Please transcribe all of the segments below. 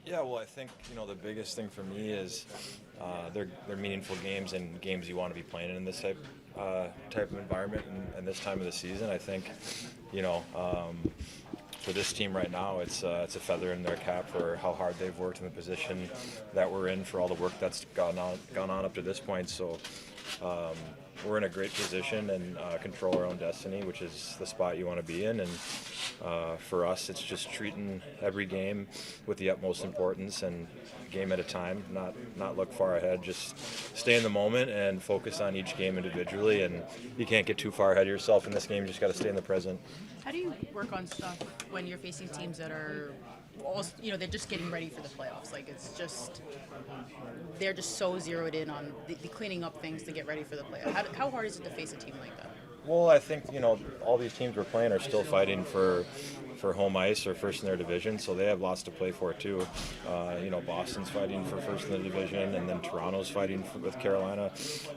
Yeah, well, I think the biggest thing for me is they're meaningful games and games you want to be playing in this type of environment and this time of the season. I think you know for this team right now, it's a feather in their cap for how hard they've worked in the position that we're in, for all the work that's gone on up to this point. So um, we're in a great position and control our own destiny, which is the spot you want to be in. And for us, it's just treating every game with the utmost importance and game at a time, not look far ahead, just stay in the moment and focus on each game individually. And you can't get too far ahead of yourself in this game. You just got to stay in the present. How do you work on stuff when you're facing teams that are, they're just getting ready for the playoffs? Like they're just so zeroed in on the cleaning up things to get ready for the playoffs. How hard is it to face a team like that? Well, I think all these teams we're playing are still fighting for home ice or first in their division, so they have lots to play for too. Boston's fighting for first in the division, and then Toronto's fighting with Carolina,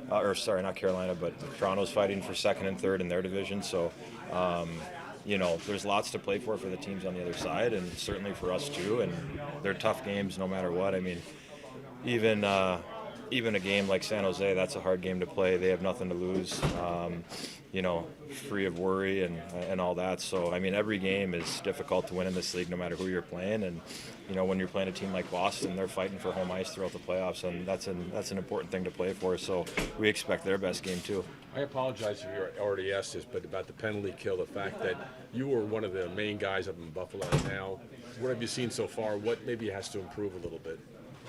not Carolina, but Toronto's fighting for second and third in their division. So, there's lots to play for the teams on the other side, and certainly for us too. And they're tough games no matter what. I mean, even a game like San Jose, that's a hard game to play. They have nothing to lose, free of worry and all that. So, I mean, every game is difficult to win in this league no matter who you're playing. And, when you're playing a team like Boston, they're fighting for home ice throughout the playoffs, and that's an important thing to play for. So we expect their best game too. I apologize if you already asked this, but about the penalty kill, the fact that you were one of the main guys up in Buffalo now, what have you seen so far? What maybe has to improve a little bit?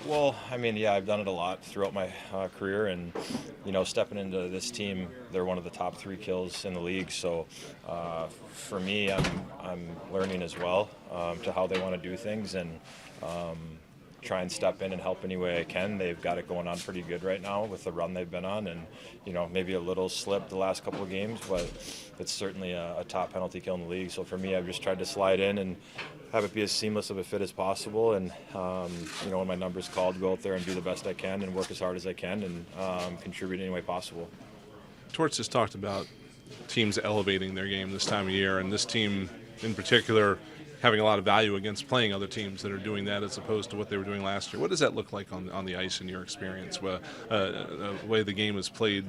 Well, I mean, yeah, I've done it a lot throughout my career, and stepping into this team, they're one of the top 3 kills in the league. So, for me, I'm learning as well to how they want to do things, and try and step in and help any way I can. They've got it going on pretty good right now with the run they've been on, and maybe a little slip the last couple of games, but it's certainly a top penalty kill in the league. So for me, I've just tried to slide in and have it be as seamless of a fit as possible, and when my number's called, go out there and do the best I can and work as hard as I can and contribute any way possible. Torts has talked about teams elevating their game this time of year, and this team in particular having a lot of value against playing other teams that are doing that as opposed to what they were doing last year. What does that look like on the ice in your experience, the way the game is played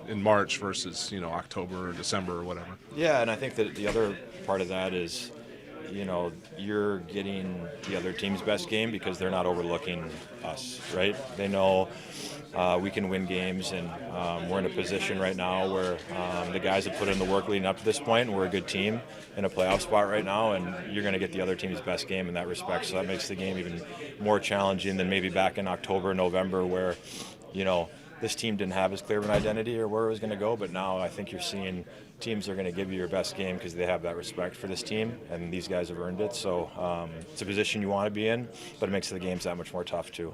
in March versus October or December or whatever? Yeah, and I think that the other part of that is you're getting the other team's best game because they're not overlooking us, right? They know we can win games, and we're in a position right now where the guys have put in the work leading up to this point, and we're a good team in a playoff spot right now, and you're going to get the other team's best game in that respect. So that makes the game even more challenging than maybe back in October, November, where this team didn't have as clear of an identity or where it was going to go, but now I think you're seeing teams are going to give you your best game because they have that respect for this team, and these guys have earned it. So it's a position you want to be in, but it makes the games that much more tough too.